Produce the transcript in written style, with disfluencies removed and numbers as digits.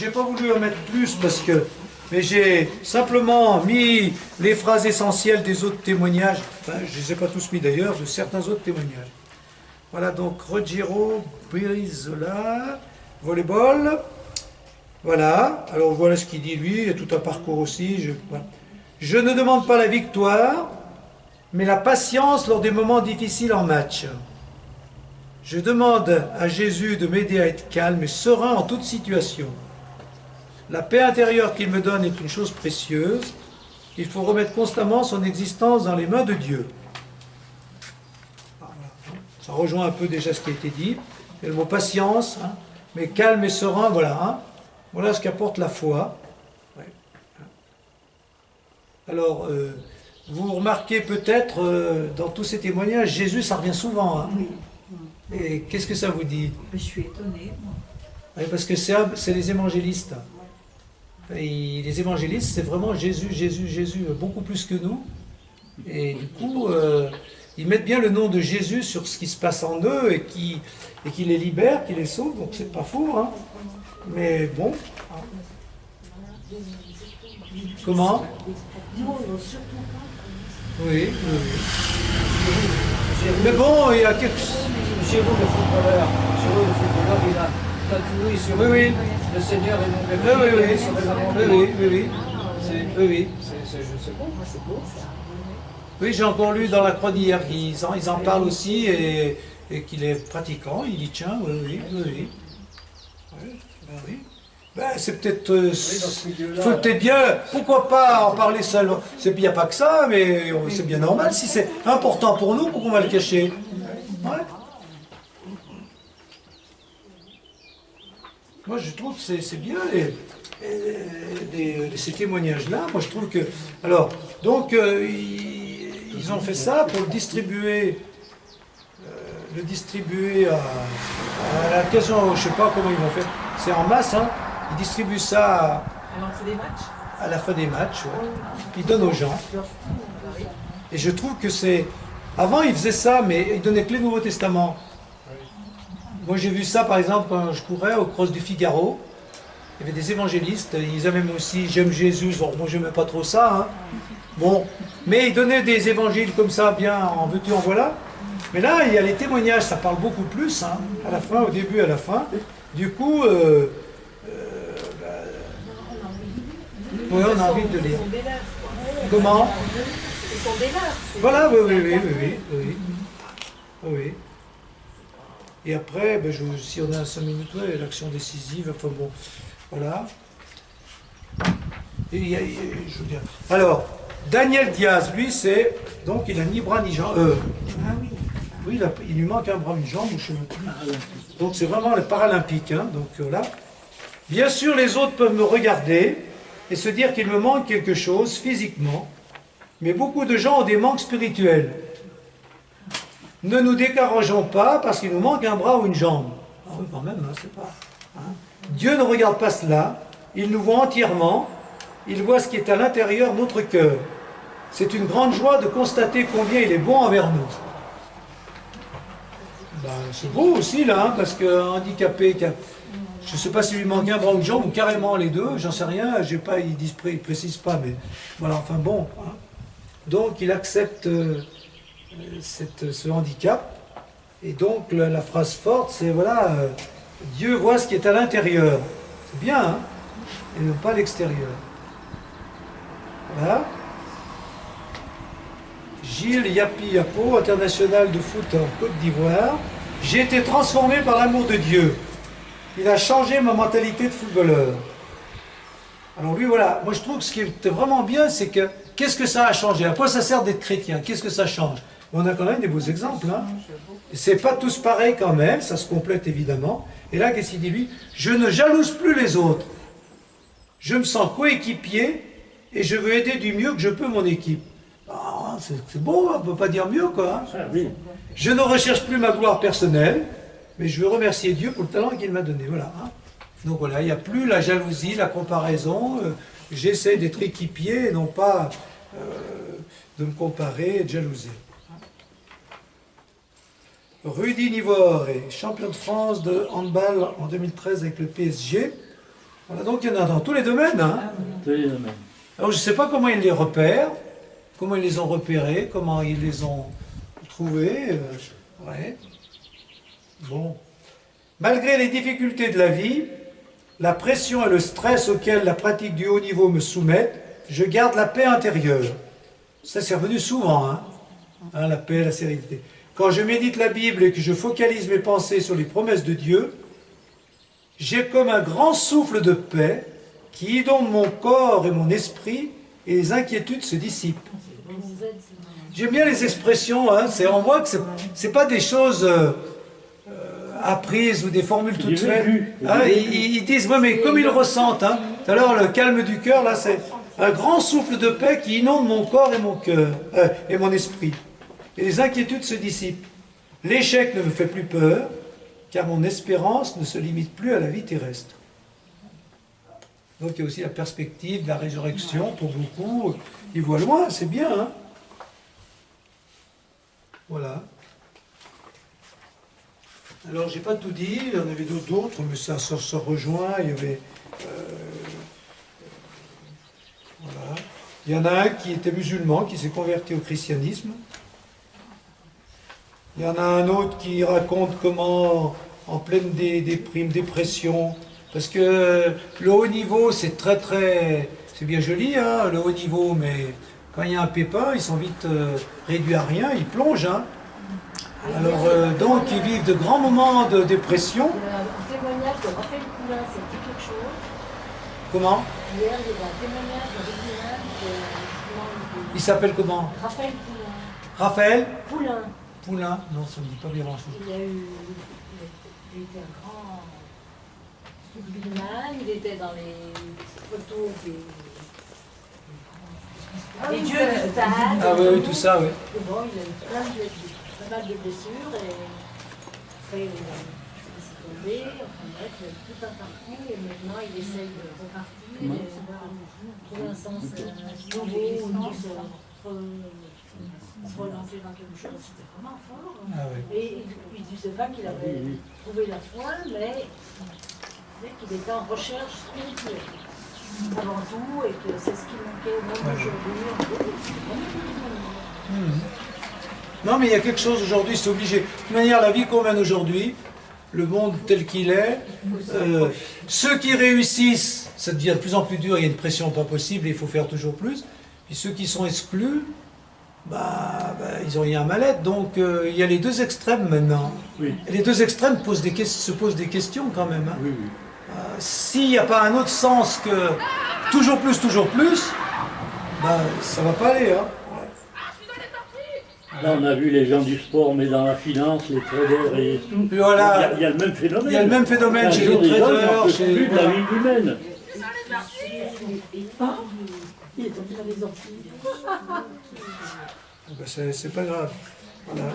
j'ai pas voulu en mettre plus parce que... Mais j'ai simplement mis les phrases essentielles des autres témoignages. Enfin, je ne les ai pas tous mis d'ailleurs, de certains autres témoignages. Voilà, donc Rogero Brizola, volleyball. Voilà, alors voilà ce qu'il dit lui, il y a tout un parcours aussi. Voilà. Je ne demande pas la victoire, mais la patience lors des moments difficiles en match. Je demande à Jésus de m'aider à être calme et serein en toute situation. La paix intérieure qu'il me donne est une chose précieuse. Il faut remettre constamment son existence dans les mains de Dieu. Ça rejoint un peu déjà ce qui a été dit. Et le mot patience, hein, mais calme et serein, voilà. Hein. Voilà ce qu'apporte la foi. Ouais. Alors, vous remarquez peut-être dans tous ces témoignages, Jésus, ça revient souvent. Hein. Oui. Et qu'est-ce que ça vous dit? Je suis étonnée, moi. Oui, parce que c'est les évangélistes. Et les évangélistes, c'est vraiment Jésus, Jésus, Jésus, beaucoup plus que nous. Et du coup, ils mettent bien le nom de Jésus sur ce qui se passe en eux et qui les libère, qui les sauve. Donc c'est pas fou, hein. Mais bon. Comment? Oui, oui, oui. Mais bon, il y a quelque chose. Jérôme le footballeur, il a tatoué sur oui. Le Seigneur est mon Oui, bébé. oui, oui. Oui. Je sais pas, c'est beau ça. Oui, j'ai encore lu dans la chronique hier qu'ils en parlent aussi et qu'il est pratiquant, il y tient, oui. Oui. Ben, c'est peut-être... faut peut-être bien, pourquoi pas en parler seul? Il n'y a pas que ça, mais c'est bien normal. Si c'est important pour nous, pourquoi on va le cacher? Ouais. Moi, je trouve que c'est bien ces témoignages-là. Moi, je trouve que... Alors, donc, ils ont fait ça pour le distribuer à l'occasion, je ne sais pas comment ils vont faire. C'est en masse, hein. Ils distribuent ça à la fin des matchs. Ouais. Ils donnent aux gens. Et je trouve que c'est... Avant, ils faisaient ça, mais ils donnaient que le Nouveau Testament. Moi, j'ai vu ça, par exemple, quand je courais au Cross du Figaro. Il y avait des évangélistes. Ils avaient même aussi « J'aime Jésus ». Bon, moi, je n'aimais pas trop ça. Hein. Bon, mais ils donnaient des évangiles comme ça, bien en veux-tu, en voilà. Mais là, il y a les témoignages, ça parle beaucoup plus, hein, à la fin, au début, à la fin. Du coup, oui, on a envie de lire. Comment? Ils sont des lards. Voilà, oui. Et après, ben, si on a 5 minutes, ouais, l'action décisive, enfin bon, voilà. Et, je veux dire. Alors, Daniel Diaz, lui, c'est, donc il a ni bras ni jambes. Oui, il lui manque un bras, une jambe, ou je ne sais même plus. Donc c'est vraiment le paralympique, hein, donc voilà. Bien sûr, les autres peuvent me regarder et se dire qu'il me manque quelque chose physiquement, mais beaucoup de gens ont des manques spirituels. Ne nous décourageons pas parce qu'il nous manque un bras ou une jambe. Ah oui, quand même, hein, c'est pas... Hein. Dieu ne regarde pas cela, il nous voit entièrement, il voit ce qui est à l'intérieur de notre cœur. C'est une grande joie de constater combien il est bon envers nous. Ben, c'est beau aussi, là, hein, parce qu'un handicapé, je ne sais pas s'il lui manque un bras ou une jambe, ou carrément les deux, j'en sais rien, ils ne précisent pas, mais voilà, enfin bon. Hein. Donc, il accepte... ce handicap, et donc la phrase forte c'est voilà, Dieu voit ce qui est à l'intérieur, c'est bien, hein, et non pas à l'extérieur. Voilà. Gilles Yapi Yapo, international de foot en Côte d'Ivoire. J'ai été transformé par l'amour de Dieu, il a changé ma mentalité de footballeur. Alors lui voilà, moi je trouve que ce qui était vraiment bien c'est que qu'est-ce que ça a changé? À quoi ça sert d'être chrétien? Qu'est-ce que ça change? On a quand même des beaux exemples. Hein. C'est pas tous pareils quand même, ça se complète évidemment. Et là, qu'est-ce qu'il dit lui? Je ne jalouse plus les autres. Je me sens coéquipier et je veux aider du mieux que je peux mon équipe. Ah, c'est beau, on ne peut pas dire mieux, quoi. Hein. Je ne recherche plus ma gloire personnelle, mais je veux remercier Dieu pour le talent qu'il m'a donné. Voilà. Hein. Donc voilà, il n'y a plus la jalousie, la comparaison. J'essaie d'être équipier et non pas de me comparer et de jalouser. Rudy Nivore est champion de France de handball en 2013 avec le PSG. Voilà, donc il y en a dans tous les domaines. Hein. Tous les domaines. Alors je ne sais pas comment ils les repèrent, comment ils les ont repérés, comment ils les ont trouvés. Ouais. Bon. Malgré les difficultés de la vie, la pression et le stress auxquels la pratique du haut niveau me soumettent, je garde la paix intérieure. Ça, c'est revenu souvent, hein. Hein, la paix, la sérénité. Quand je médite la Bible et que je focalise mes pensées sur les promesses de Dieu, j'ai comme un grand souffle de paix qui inonde mon corps et mon esprit et les inquiétudes se dissipent. J'aime bien les expressions, hein, on voit que c'est pas des choses apprises ou des formules toutes faites. Hein, ils disent, ouais, mais comme ils le ressentent. Hein. Tout à l'heure, le calme du cœur, là, c'est un grand souffle de paix qui inonde mon corps et mon cœur, et mon esprit. Et les inquiétudes se dissipent. L'échec ne me fait plus peur, car mon espérance ne se limite plus à la vie terrestre. Donc il y a aussi la perspective de la résurrection pour beaucoup. Ils voient loin, c'est bien. Hein. Voilà. Alors j'ai pas tout dit, il y en avait d'autres, mais ça se rejoint. Il y avait... voilà. Il y en a un qui était musulman, qui s'est converti au christianisme. Il y en a un autre qui raconte comment, en pleine dépression, parce que le haut niveau, c'est c'est bien joli, hein, le haut niveau, mais quand il y a un pépin, ils sont vite réduits à rien, ils plongent. Hein. Alors, donc, ils vivent de grands moments de dépression. Un témoignage de Raphaël Poulain, ça dit quelque chose. Comment? Hier, il y avait un témoignage de Il s'appelle comment? Raphaël Poulain. Raphaël Poulain. Poulain? Non, ça ne me dit pas bien grand-chose. Il était un grand sublime, il était dans les photos des dieux du stade. Ah oui, tout ça, oui. Et bon, il a eu pas mal de blessures et après il s'est tombé, enfin bref, il a eu tout un parcours et maintenant il essaye de repartir et de trouver un sens nouveau, se relancer dans quelque chose. C'était vraiment fort. Ah oui. Et il disait pas qu'il avait trouvé la foi, mais qu'il était en recherche spirituelle avant tout et que c'est ce qui manquait même aujourd'hui. Non, mais il y a quelque chose aujourd'hui, c'est obligé. De toute manière, la vie qu'on mène aujourd'hui, le monde tel qu'il est, ceux qui réussissent, ça devient de plus en plus dur, il y a une pression pas possible et il faut faire toujours plus. Puis ceux qui sont exclus, ils ont rien à mal-être. Donc il y a les deux extrêmes maintenant. Oui. Et les deux extrêmes se posent des questions quand même. Hein. Oui, oui. S'il n'y a pas un autre sens que toujours plus, ça va pas aller. Hein. Là, on a vu les gens du sport, mais dans la finance, les traders et tout. Puis voilà. Il y a le même phénomène. Il y a le même phénomène chez les traders, chez plus de la vie humaine. Il est tombé dans les Antilles. C'est pas grave. Voilà.